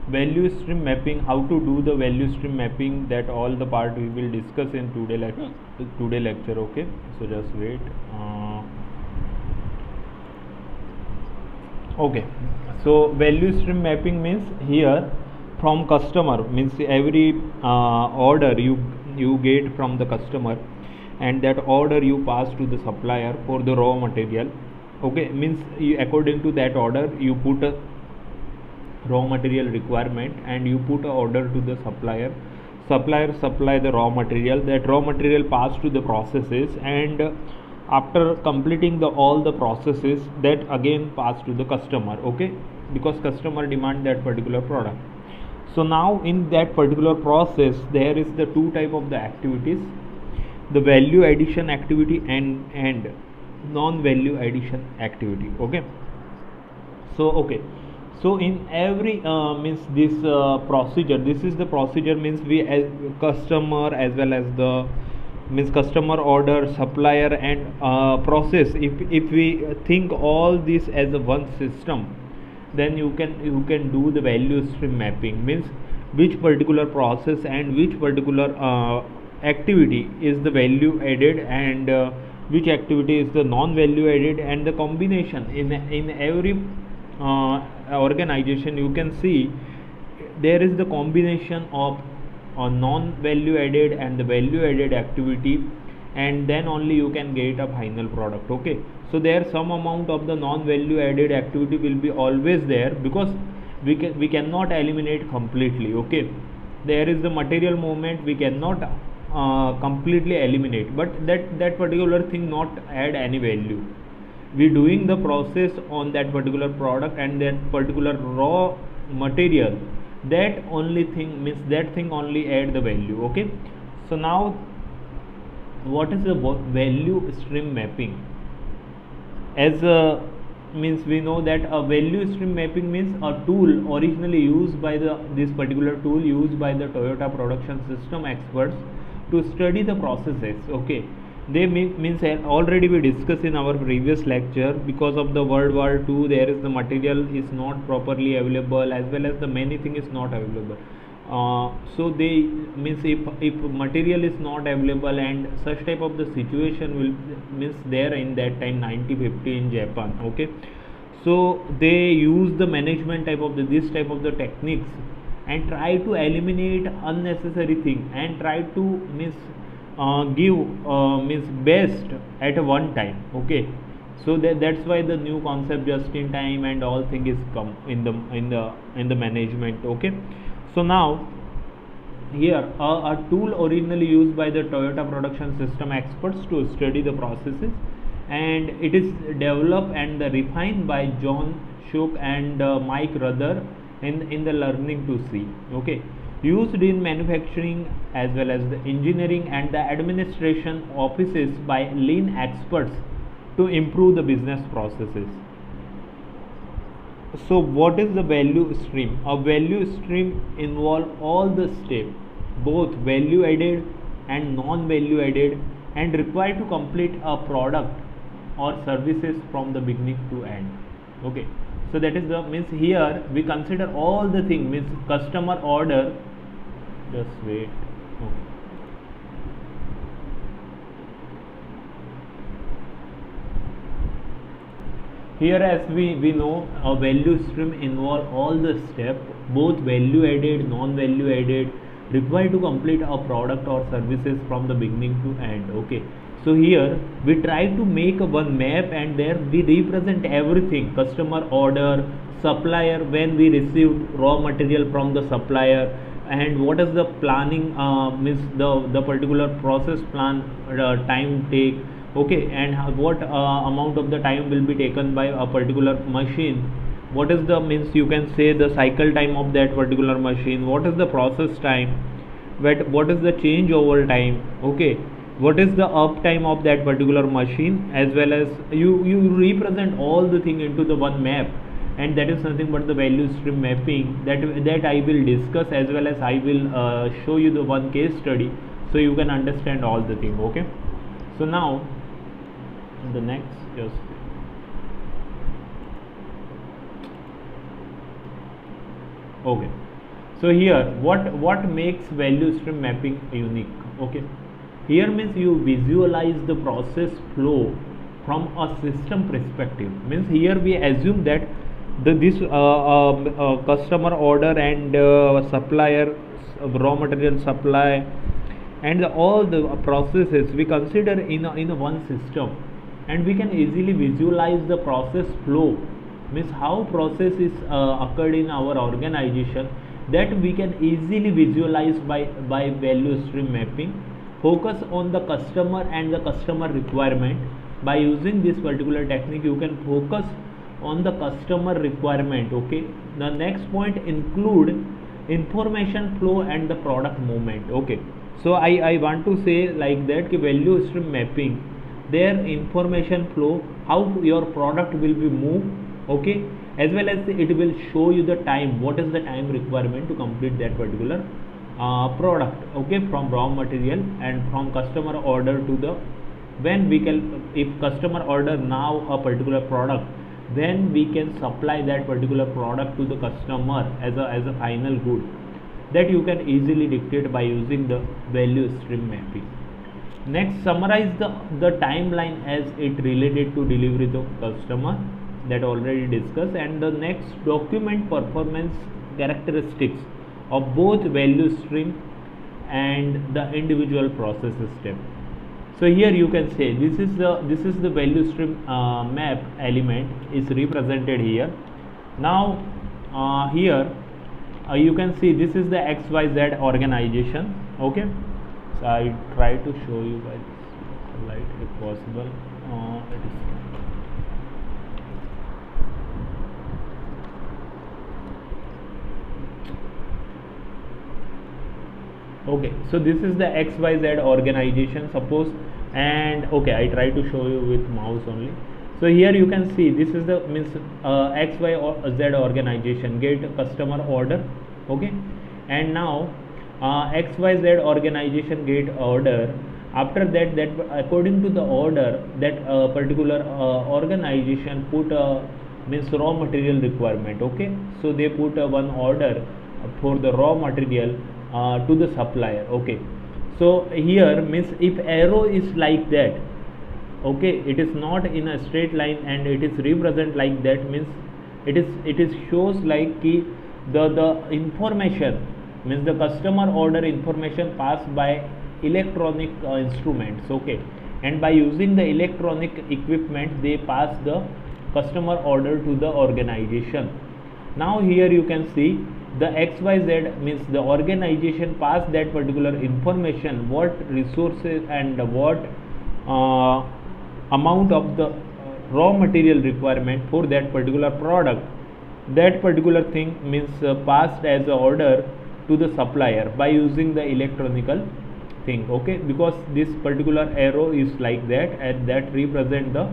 value stream mapping, how to do the value stream mapping, that all the part we will discuss in today lecture. Okay, so just wait. Okay, so value stream mapping means here from customer, means every order you get from the customer, and that order you pass to the supplier for the raw material. Okay, means according to that order you put a raw material requirement and you put a order to the supplier supply the raw material, that raw material pass to the processes, and after completing the all the processes, that again pass to the customer. Okay, because customer demand that particular product. So now in that particular process there is the two type of the activities, the value addition activity and non value addition activity. Okay, so okay, so in every means this procedure, this is the procedure, means we as customer as well as the means customer order supplier and process, if we think all this as a one system, then you can do the value stream mapping, means which particular process and which particular activity is the value added, and which activity is the non value added, and the combination in every organization you can see there is the combination of non value added and the value added activity, and then only you can get a final product. Okay, so there some amount of the non value added activity will be always there, because we cannot eliminate completely. Okay, there is the material movement we cannot completely eliminate, but that particular thing not add any value. We doing the process on that particular product and that particular raw material, that only thing means that thing only add the value. Okay, so now what is the value stream mapping? As means we know that a value stream mapping means a tool originally used by this particular tool used by the Toyota production system experts to study the processes. Okay, they means already we discussed in our previous lecture, because of the World War II there is the material is not properly available, as well as the many thing is not available. So they means if material is not available, and such type of the situation will means there in that time 1950 in Japan. Okay, so they use the management type of this type of the techniques and try to eliminate unnecessary thing, and try to means give means best at one time. Okay, so that's why the new concept just in time and all thing is come in the management. Okay, so now here a tool originally used by the Toyota production system experts to study the processes, and it is developed and refined by John Shook and Mike Ruther in the learning to see. Okay, used in manufacturing as well as the engineering and the administration offices by lean experts to improve the business processes. So what is the value stream? A value stream involve all the steps, both value added and non value added, and required to complete a product or services from the beginning to end. Okay, so that is the means here we consider all the thing, means customer order. Just wait. Okay. Here as we know, a value stream involve all the step, both value added, non value added, required to complete a product or services from the beginning to end. Okay, so here we try to make a one map, and there we represent everything: customer order, supplier when we received raw material from the supplier, and what is the planning means the particular process plan time take. Okay, and what amount of the time will be taken by a particular machine, what is the means you can say the cycle time of that particular machine, what is the process time, what is the change over time. Okay, what is the uptime of that particular machine, as well as you represent all the thing into the one map, and that is nothing but the value stream mapping that I will discuss, as well as I will show you the one case study, so you can understand all the thing. Okay, so now the next just okay, So here what makes value stream mapping unique? Okay, here means you visualize the process flow from a system perspective. Means here we assume that this customer order and supplier raw material supply and all the processes we consider in a one system, and we can easily visualize the process flow, means how process is occurred in our organization, that we can easily visualize by value stream mapping. Focus on the customer and the customer requirement. By using this particular technique you can focus on the customer requirement. Okay, the next point include information flow and the product movement. Okay, so I want to say like that ki value stream mapping, their information flow, how your product will be moved. Okay, as well as it will show you the time, what is the time requirement to complete that particular product. Okay, from raw material and from customer order to the, when we can, if customer order now a particular product, then we can supply that particular product to the customer as a final good. That you can easily dictate by using the value stream mapping. Next, summarize the timeline as it related to delivery to customer, that already discussed. And the next, document performance characteristics of both value stream and the individual process step. So here you can say this is the value stream map element is represented here. Now here you can see this is the XYZ organization. Okay, so I try to show you by this slide if possible. It is okay, so this is the XYZ organization, suppose, and okay, I try to show you with mouse only. So here you can see this is the means XYZ organization get customer order. Okay, and now XYZ organization get order. After that according to the order, that particular organization put means raw material requirement. Okay, so they put one order for the raw material to the supplier. Okay, so here means if arrow is like that, okay, it is not in a straight line and it is represent like that, means it is shows like ki the information, means the customer order information passed by electronic instruments. Okay, and by using the electronic equipment they pass the customer order to the organization. Now here you can see the XYZ means the organization pass that particular information, what resources and what amount of the raw material requirement for that particular product. That particular thing means passed as a order to the supplier by using the electronical thing. Okay, because this particular arrow is like that, and that represent the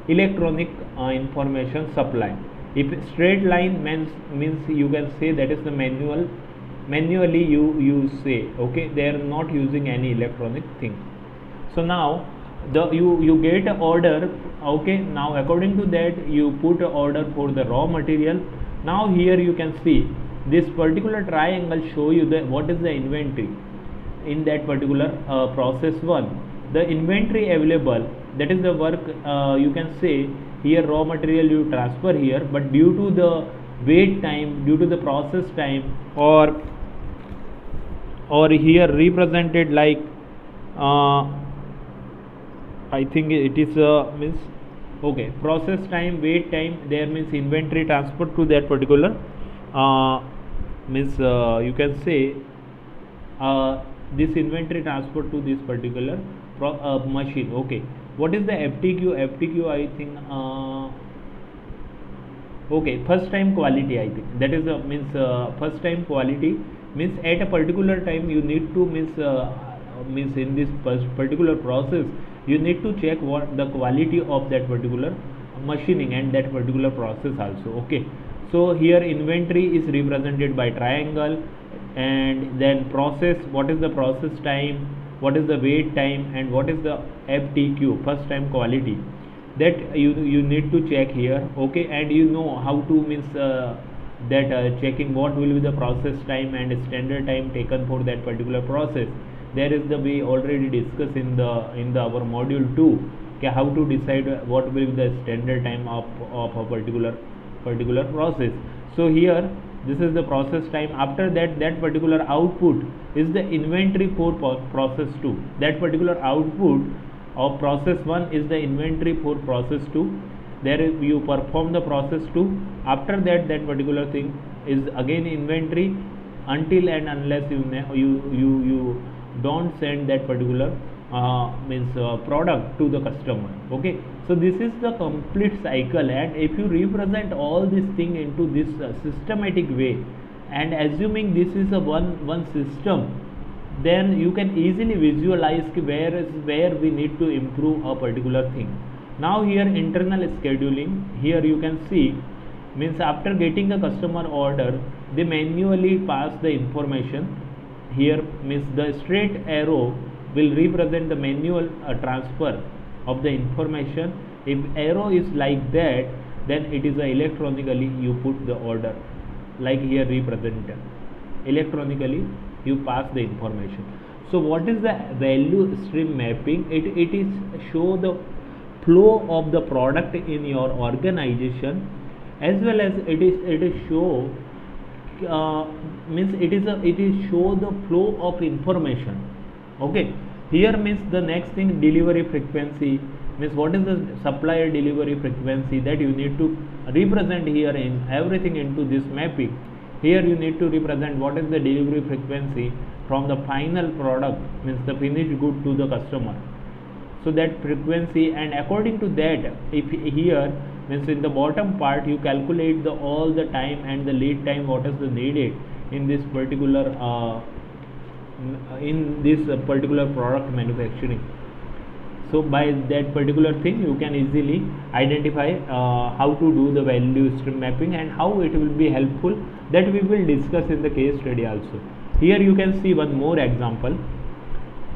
electronic information supply. If straight line means you can say that is the manually you say. Okay, they are not using any electronic thing. So now you get an order. Okay, now according to that you put an order for the raw material. Now here you can see this particular triangle show you the what is the inventory in that particular process one. The inventory available, that is the work you can say here raw material you transfer here, but due to the wait time, due to the process time, or here represented like I think it is means okay, process time, wait time, there means inventory transfer to that particular means you can say this inventory transfer to this particular machine. Okay, what is the FTQ? FTQ I think okay, first time quality, I think that is means first time quality means at a particular time you need to means in this particular process you need to check what the quality of that particular machining and that particular process also. Okay, so here inventory is represented by triangle, and then process, what is the process time, what is the wait time, and what is the FTQ, first time quality, that you need to check here. Okay, and you know how to means that checking what will be the process time and standard time taken for that particular process. There is the we already discussed in the our module 2, okay, how to decide what will be the standard time of a particular process. So here this is the process time. After that, that particular output is the inventory for process 2. That particular output of process 1 is the inventory for process 2. There you perform the process 2. After that, that particular thing is again inventory until and unless you don't send that particular product to the customer. Okay, so this is the complete cycle, and if you represent all this thing into this systematic way, and assuming this is a one system, then you can easily visualize where we need to improve a particular thing. Now here internal scheduling, here you can see, means after getting a customer order, they manually pass the information. Here means the straight arrow will represent the manual transfer of the information. If arrow is like that, then it is electronically you put the order, like here represented. Electronically you pass the information. So what is the value stream mapping? It is show the flow of the product in your organization, as well as it is show means it is show the flow of information. Okay, here means the next thing, delivery frequency, means what is the supplier delivery frequency, that you need to represent here in everything into this mapping. Here you need to represent what is the delivery frequency from the final product, means the finished good, to the customer. So that frequency, and according to that, if here means in the bottom part you calculate the all the time and the lead time, what is the needed in this particular product manufacturing. So by that particular thing you can easily identify how to do the value stream mapping and how it will be helpful, that we will discuss in the case study also. Here you can see one more example.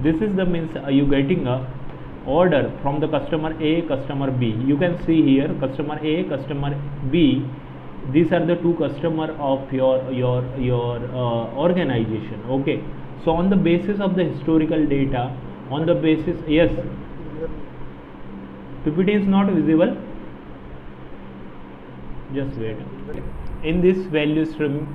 This is the means you getting a order from the customer A, customer B. You can see here customer A, customer B. These are the two customer of your organization. Okay, so on the basis of the historical data, on the basis, yes, PPT is not visible, just wait. In this value stream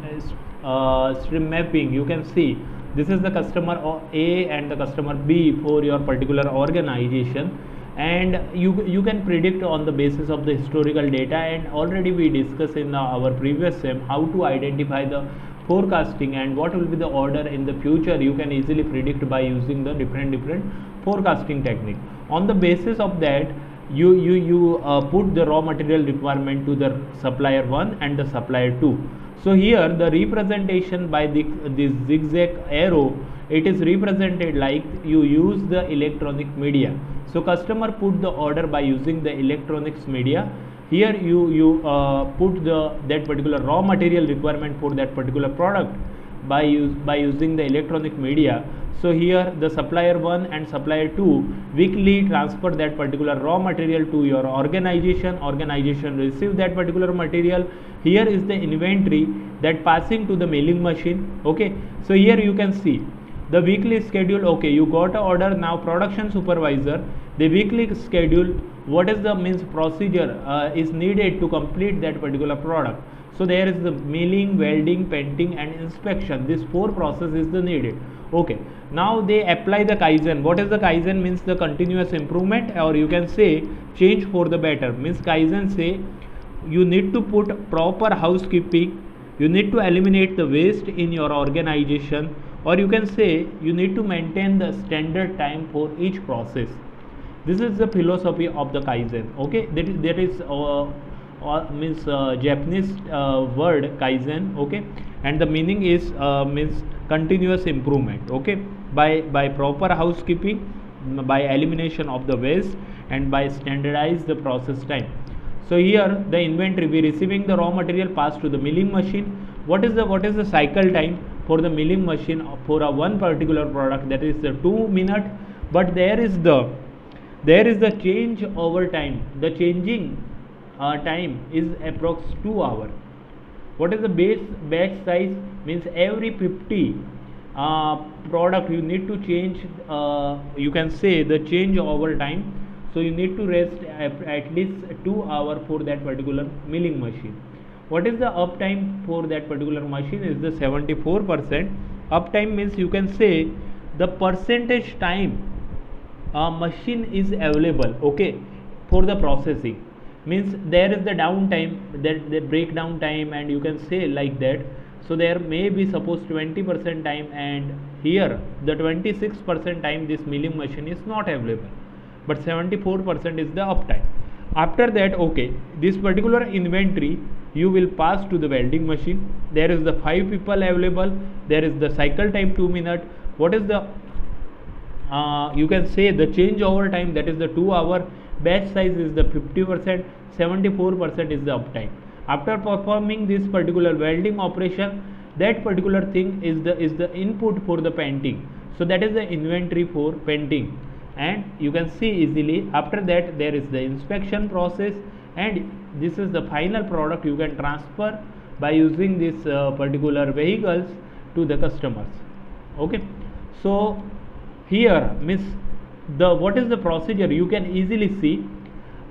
mapping, you can see this is the customer A and the customer B for your particular organization, and you can predict on the basis of the historical data. And already we discussed in our previous SEM how to identify the forecasting and what will be the order in the future. You can easily predict by using the different forecasting technique. On the basis of that, you put the raw material requirement to the supplier 1 and the supplier 2. So here the representation by this zigzag arrow, it is represented like you use the electronic media. So customer put the order by using the electronics media. Here you put that particular raw material requirement for that particular product by using the electronic media. So here the supplier 1 and supplier 2 weekly transfer that particular raw material to your organization. Organization receive that particular material. Here is the inventory that passing to the mailing machine. Okay, so here you can see the weekly schedule. Okay, you got a order. Now production supervisor, the weekly schedule, what is the means procedure is needed to complete that particular product. So there is the milling, welding, painting and inspection. This 4 process is the needed. Okay, now they apply the Kaizen. What is the Kaizen? Means the continuous improvement, or you can say change for the better. Means Kaizen say you need to put proper housekeeping, you need to eliminate the waste in your organization, or you can say you need to maintain the standard time for each process. This is the philosophy of the Kaizen. Okay, that is means Japanese word Kaizen. Okay, and the meaning is means continuous improvement. Okay, by proper housekeeping, by elimination of the waste, and by standardize the process time. So here the inventory, we receiving the raw material passed to the milling machine. What is the cycle time for the milling machine for a one particular product? That is the 2 minutes. But there is the change over time. The changing time is approx 2 hours. What is the base batch size? Means every 50 product you need to change, you can say the change over time. So you need to rest at least 2 hours for that particular milling machine. What is the uptime for that particular machine? Is the 74%. Uptime means you can say the percentage time machine is available, okay, for the processing. Means there is the downtime, that the breakdown time, and you can say like that. So there may be suppose 20% time, and here the 26% time this milling machine is not available, but 74% is the uptime. After that, okay, this particular inventory you will pass to the welding machine. There is the 5 people available, there is the cycle time 2 minutes. What is the you can say the change over time, that is the 2 hour. Batch size is the 50%, 74% is the uptime. After performing this particular welding operation, that particular thing is the input for the painting. So that is the inventory for painting, and you can see easily. After that there is the inspection process, and this is the final product you can transfer by using this particular vehicles to the customers. Okay, so here means the what is the procedure, you can easily see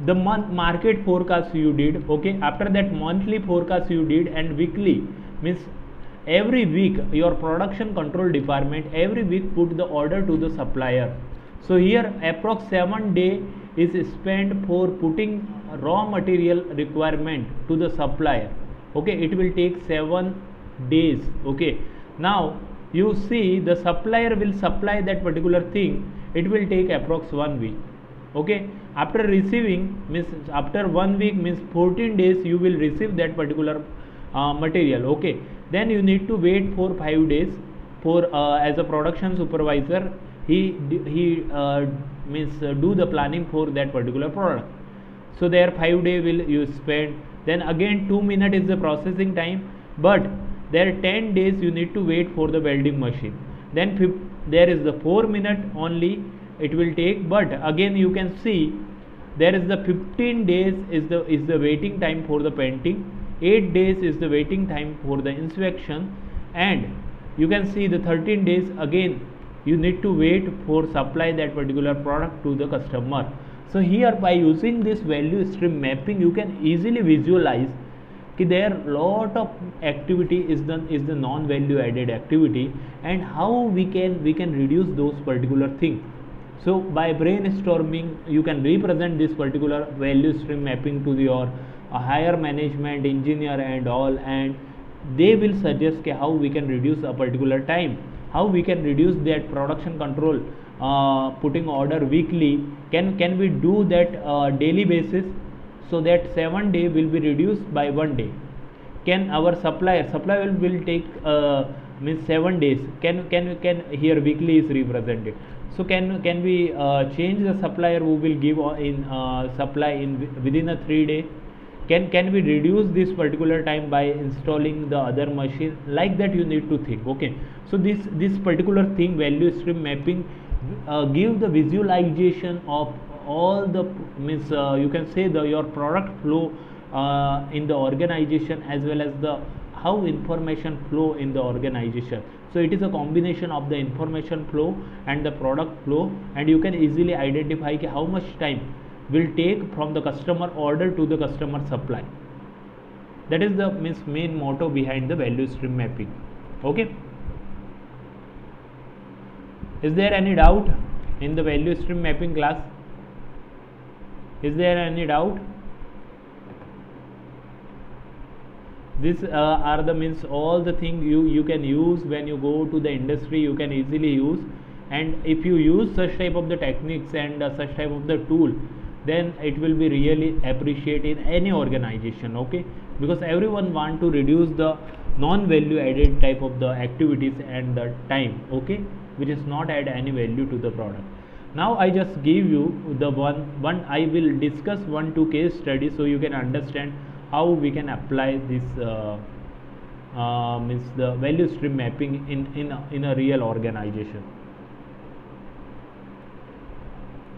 the market forecast you did, okay. After that monthly forecast you did, and weekly means every week your production control department every week put the order to the supplier. So here approx 7 day is spent for putting raw material requirement to the supplier, okay. It will take 7 days, okay. Now you see the supplier will supply that particular thing, it will take approx 1 week, okay. After receiving means after 1 week means 14 days you will receive that particular material, okay. Then you need to wait for 5 days for as a production supervisor, he means do the planning for that particular product. So there 5 days will you spend. Then again 2 minutes is the processing time, but there 10 days you need to wait for the welding machine. Then there is the 4 minutes only it will take, but again you can see there is the 15 days is the waiting time for the painting, 8 days is the waiting time for the inspection, and you can see the 13 days again you need to wait for supply that particular product to the customer. So here by using this value stream mapping you can easily visualize there lot of activity is the non value added activity, and how we can reduce those particular things. So by brainstorming you can represent this particular value stream mapping to your higher management, engineer and all, and they will suggest how we can reduce a particular time, how we can reduce that production control, putting order weekly, can we do that daily basis, so that 7 days will be reduced by 1 day. Can our supplier will take means 7 days, can here weekly is represented. So can we change the supplier who will give in supply in within a 3 day? Can we reduce this particular time by installing the other machine? Like that you need to think, okay. So this particular thing value stream mapping give the visualization of all the means you can say your product flow in the organization, as well as the how information flow in the organization. So it is a combination of the information flow and the product flow, and you can easily identify how much time will take from the customer order to the customer supply. That is the main motto behind the value stream mapping, okay. Is there any doubt in the value stream mapping class? Is there any doubt? This are the means all the thing you can use when you go to the industry, you can easily use, and if you use such type of the techniques and such type of the tool, then it will be really appreciated in any organization, okay, because everyone want to reduce the non value added type of the activities and the time, okay, which is not add any value to the product. Now I just give you the one I will discuss 1-2 case studies, so you can understand how we can apply this means the value stream mapping in a real organization.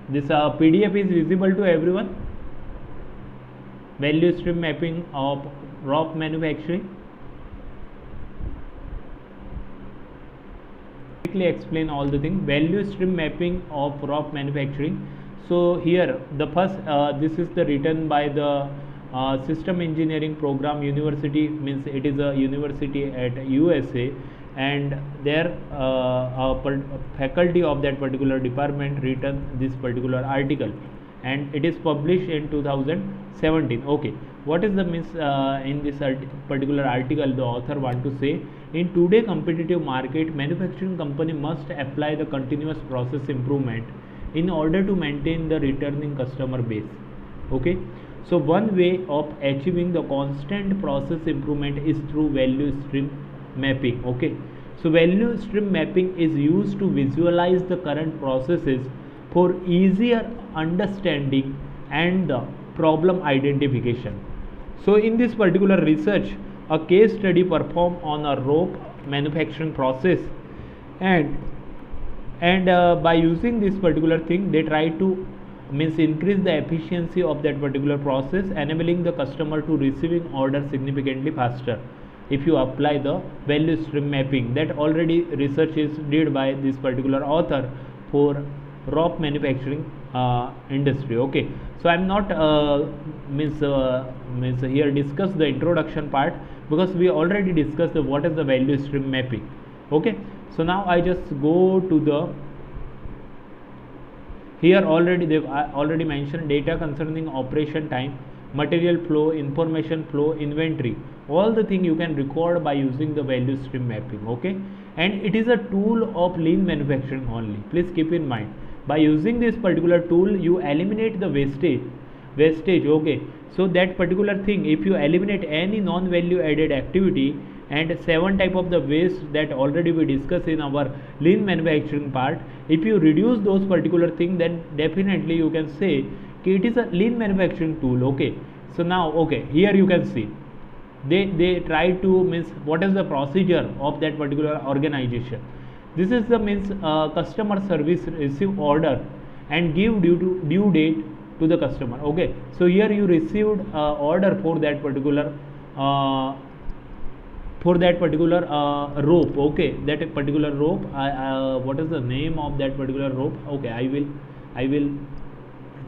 This PDF is visible to everyone. Value stream mapping of rope manufacturing. quickly explain all the things. Value stream mapping of ROP manufacturing. So here the first this is the written by the system engineering program university, means it is a university at USA, and their faculty of that particular department written this particular article, and it is published in 2017. Okay, what is the means in this particular article the author want to say? In today competitive market, manufacturing company must apply the continuous process improvement in order to maintain the returning customer base. Okay, so one way of achieving the constant process improvement is through value stream mapping. Okay, so value stream mapping is used to visualize the current processes for easier understanding and the problem identification. So in this particular research, a case study performed on a rope manufacturing process, and by using this particular thing they try to means increase the efficiency of that particular process, enabling the customer to receiving order significantly faster. If you apply the value stream mapping, that already research is did by this particular author for rope manufacturing industry. Okay, so I'm not means here discuss the introduction part, because we already discussed the what is the value stream mapping. Okay, so now I just go to the here already they already mentioned data concerning operation time, material flow, information flow, inventory, all the thing you can record by using the value stream mapping. Okay, and it is a tool of lean manufacturing only, please keep in mind. By using this particular tool you eliminate the wastage. Okay, so that particular thing, if you eliminate any non value added activity, and 7 type of the waste that already we discussed in our lean manufacturing part, if you reduce those particular thing, then definitely you can say it is a lean manufacturing tool. Okay, so now okay, here you can see they try to means what is the procedure of that particular organization. This is the means customer service receive order and give due date to the customer. Okay, so here you received order for that particular rope. Okay, that particular rope, what is the name of that particular rope? Okay, I will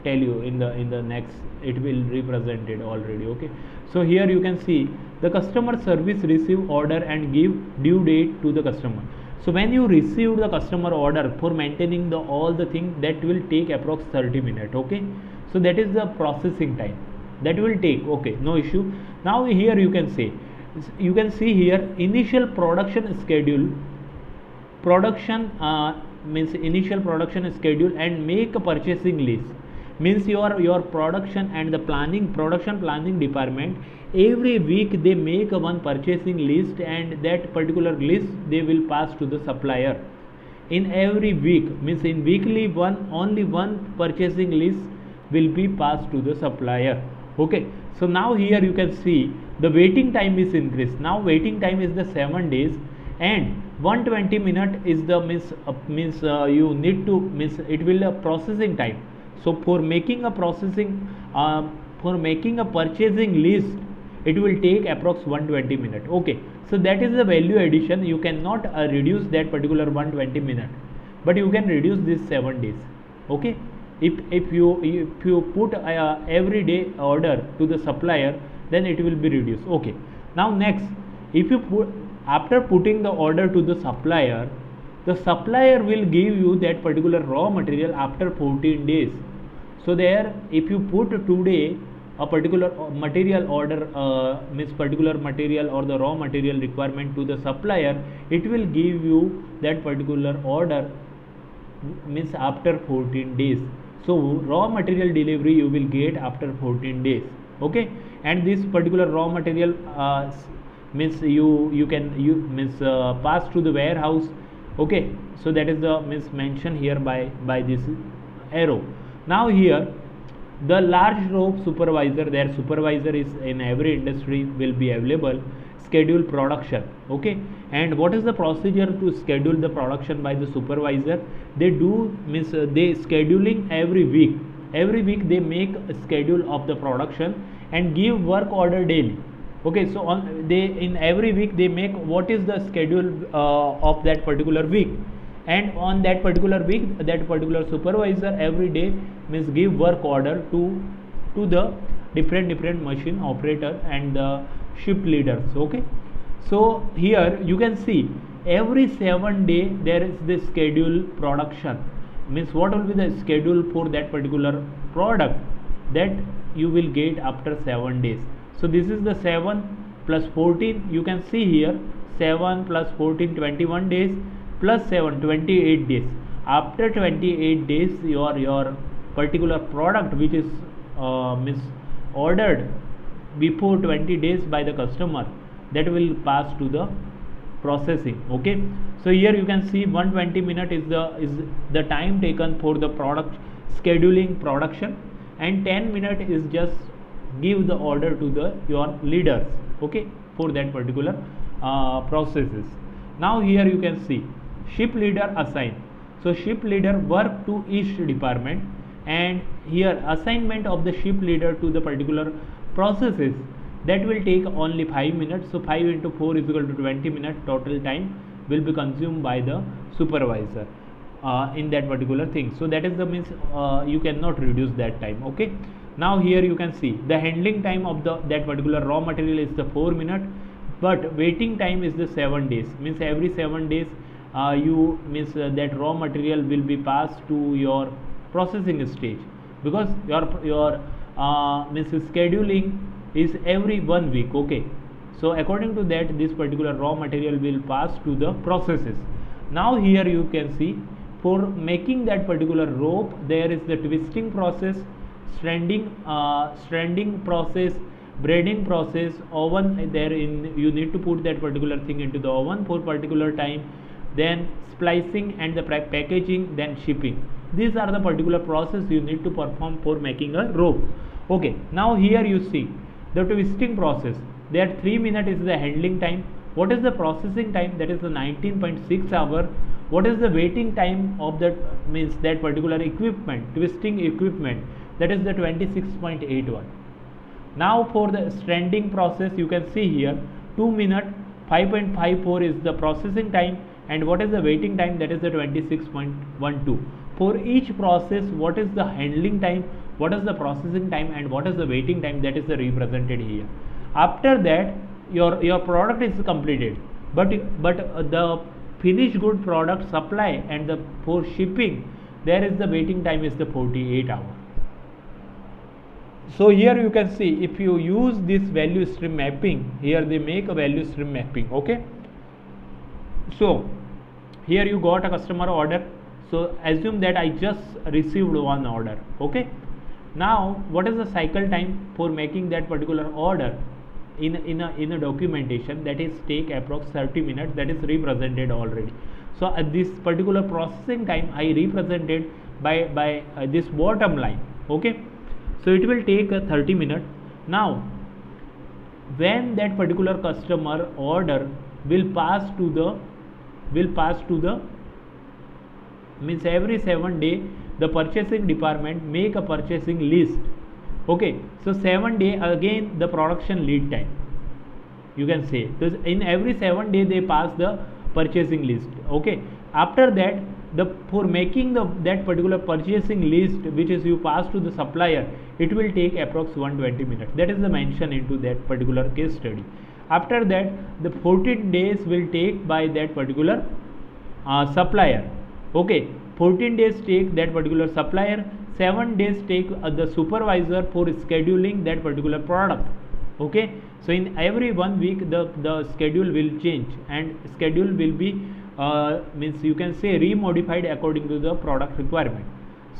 tell you in the next, it will represented already. Okay, so here you can see the customer service receive order and give due date to the customer. So when you receive the customer order for maintaining the all the thing, that will take approx 30 minutes. Okay, so that is the processing time that will take. Okay, no issue. Now here you can see here initial production schedule, means initial production schedule, and make a purchasing list, means your production and the production planning department every week they make one purchasing list, and that particular list they will pass to the supplier in every week, means in weekly only one purchasing list will be passed to the supplier. Okay, so now here you can see the waiting time is increased. Now waiting time is the 7 days, and 120 minute is the means you need to means it will a processing time. So for making a purchasing list, it will take approx 120 minutes. Okay, so that is the value addition. You cannot reduce that particular 120 minutes, but you can reduce this 7 days. Okay, if you put every day order to the supplier, then it will be reduced. Okay, now next, if you put after putting the order to the supplier will give you that particular raw material after 14 days. So there, if you put today a particular material order, means particular material or the raw material requirement to the supplier, it will give you that particular order means after 14 days. So raw material delivery you will get after 14 days. Okay, and this particular raw material means you means pass to the warehouse. Okay, so that is the means mentioned here by this arrow. Now here the large rope supervisor, their supervisor is in every industry will be available, schedule production. Okay, and what is the procedure to schedule the production by the supervisor? They do means they scheduling every week they make a schedule of the production and give work order daily. Okay, so in every week they make what is the schedule of that particular week. and on that particular week that particular supervisor every day means give work order to the different machine operator and the shift leaders. Okay, so here you can see every 7 day there is the schedule production, means what will be the schedule for that particular product that you will get after 7 days. So this is the 7 plus 14, you can see here 7 plus 14 21 days plus 7 28 days. After 28 days your particular product which is means ordered before 20 days by the customer, that will pass to the processing. Okay, so here you can see 120 minute is the time taken for the product scheduling production, and 10 minute is just give the order to the your leaders. Okay, for that particular processes. Now here you can see ship leader assign. So ship leader work to each department, and here assignment of the ship leader to the particular processes, that will take only 5 minutes. So 5 into 4 is equal to 20 minutes total time will be consumed by the supervisor in that particular thing. So that is the means you cannot reduce that time. Okay, now here you can see the handling time of that particular raw material is the 4 minutes, but waiting time is the 7 days, means every 7 days you means that raw material will be passed to your processing stage, because your means scheduling is every 1 week. Okay, so according to that this particular raw material will pass to the processes. Now here you can see for making that particular rope there is the twisting process, stranding process, braiding process, oven there in you need to put that particular thing into the oven for particular time, then splicing and the packaging, then shipping. These are the particular process you need to perform for making a rope. Okay, now here you see the twisting process, there 3 minutes is the handling time. What is the processing time? That is the 19.6 hour. What is the waiting time of that means that particular equipment, twisting equipment, that is the 26.81. Now for the stranding process you can see here 2 minutes 5.54 is the processing time, and what is the waiting time? That is the 26.12. For each process what is the handling time, what is the processing time, and what is the waiting time, that is the represented here. After that your product is completed, but the finished good product supply and the for shipping there is the waiting time is the 48 hours. So here you can see if you use this value stream mapping, here they make a value stream mapping. Okay, so here you got a customer order. So assume that I just received one order. Okay, now what is the cycle time for making that particular order in a documentation? That is take approx 30 minutes, that is represented already. So at this particular processing time I represented by this bottom line. Okay, so it will take 30 minutes. Now when that particular customer order will pass to the means every 7 days the purchasing department make a purchasing list. Okay, so 7 days again the production lead time you can say. So in every 7 days they pass the purchasing list. Okay, after that for making that particular purchasing list which is you pass to the supplier, it will take approx 120 minutes. That is the mention into that particular case study. After that the 14 days will take by that particular supplier. Okay, 14 days take that particular supplier, 7 days take the supervisor for scheduling that particular product. Okay, so in every 1 week the schedule will change, and schedule will be means you can say remodified according to the product requirement.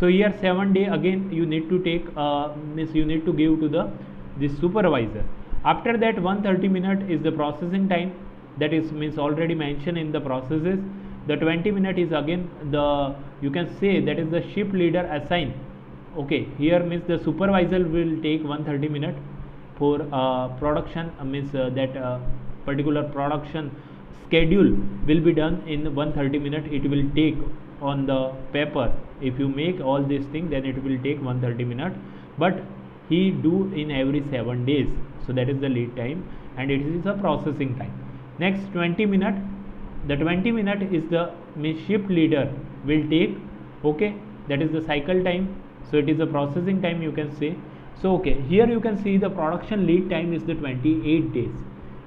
So here 7 days again you need to take means you need to give to this supervisor. After that 130 minutes is the processing time, that is means already mentioned in the processes. The 20 minutes is again the you can say that is the ship leader assign. Okay, here means the supervisor will take 130 minutes for production means that particular production schedule will be done in 130 minutes. It will take on the paper. If you make all these things then it will take 130 minutes, but he do in every 7 days. So that is the lead time and it is a processing time. Next 20 minutes the 20 minute is the means shift leader will take, okay, that is the cycle time. So it is the processing time, you can say. So okay, here you can see the production lead time is the 28 days,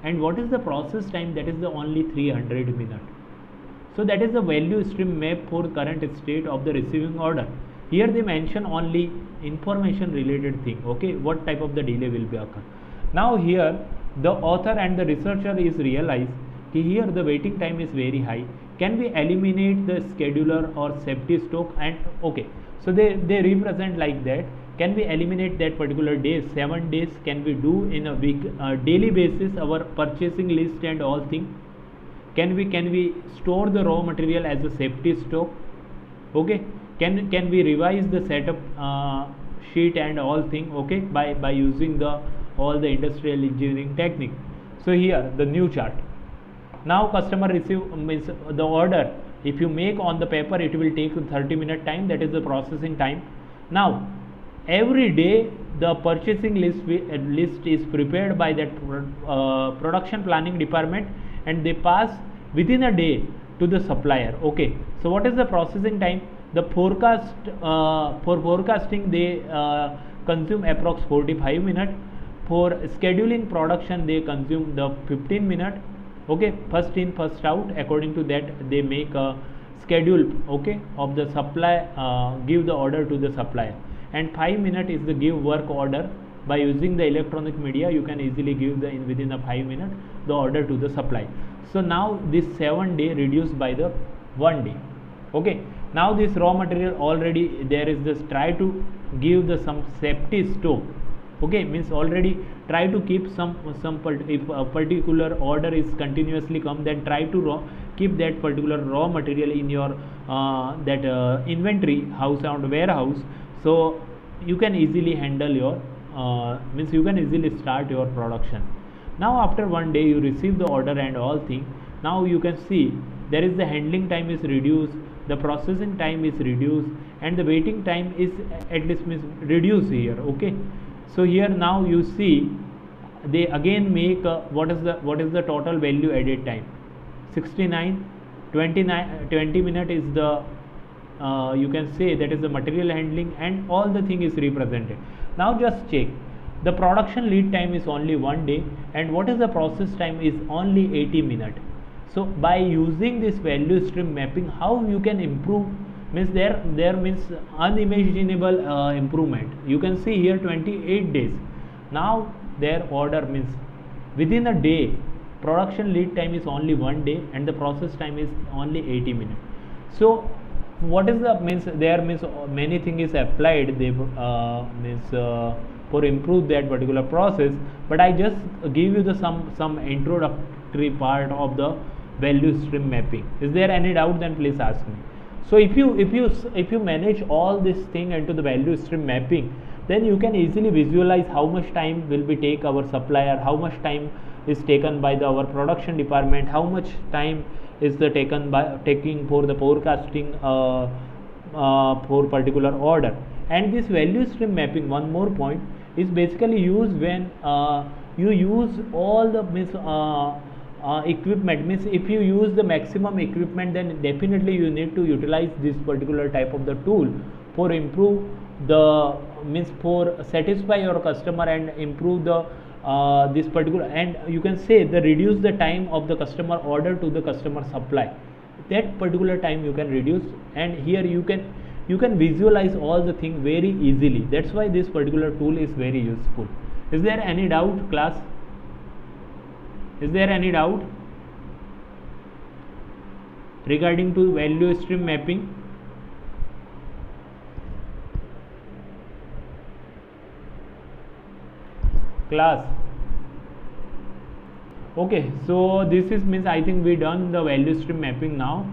and what is the process time? That is the only 300 minute. So that is the value stream map for current state of the receiving order. Here they mention only information related thing, okay, what type of the delay will be occur. Now here the author and the researcher is realized that here the waiting time is very high. Can we eliminate the scheduler or safety stock? And okay, so they represent like that. Can we eliminate that particular day? 7 days can we do in a week, daily basis, our purchasing list and all thing? Can we store the raw material as a safety stock? Okay, can we revise the setup sheet and all thing, okay, by using the all the industrial engineering technique. So here the new chart. Now customer receive means the order, if you make on the paper it will take 30-minute time, that is the processing time. Now every day the purchasing list is prepared by that production planning department, and they pass within a day to the supplier. Okay, so what is the processing time? The forecast for forecasting they consume approx 45 minutes. For scheduling production they consume the 15 minutes. Okay, first in first out, according to that they make a schedule, okay, of the supply, give the order to the supplier. And 5 minutes is the give work order. By using the electronic media you can easily give the within a 5 minutes the order to the supply. So now this 7 day reduced by the 1 day. Okay, now this raw material already there is this, try to give the some safety stock. Okay, means already try to keep some if a particular order is continuously come, then try to keep that particular raw material in your inventory house and warehouse, so you can easily handle your means you can easily start your production. Now after 1 day you receive the order and all thing. Now you can see there is the handling time is reduced, the processing time is reduced, and the waiting time is at least means reduced here. Okay, so here now you see they again make what is the total value added time? 69. 20 minute is the you can say that is the material handling, and all the thing is represented. Now just check, the production lead time is only 1 day, and what is the process time is only 80 minutes. So by using this value stream mapping, how you can improve, means there means unimaginable improvement. You can see here 28 days. Now their order means within a day, production lead time is only 1 day and the process time is only 80 minutes. So what is the means there means many thing is applied, they means for improve that particular process, but I just give you the some introductory part of the value stream mapping. Is there any doubt? Then please ask me. So if you manage all this thing into the value stream mapping, then you can easily visualize how much time will be take our supplier, how much time is taken by our production department, how much time is the taking for the forecasting for particular order. And this value stream mapping, one more point, is basically used when you use all the means equipment. Means if you use the maximum equipment, then definitely you need to utilize this particular type of the tool for improve the means for satisfy your customer and improve the this particular, and you can say the reduce the time of the customer order to the customer supply. That particular time you can reduce, and here you can visualize all the thing very easily. That's why this particular tool is very useful. Is there any doubt, class? Is there any doubt regarding to value stream mapping? Class? Okay, so this is means I think we done the value stream mapping now.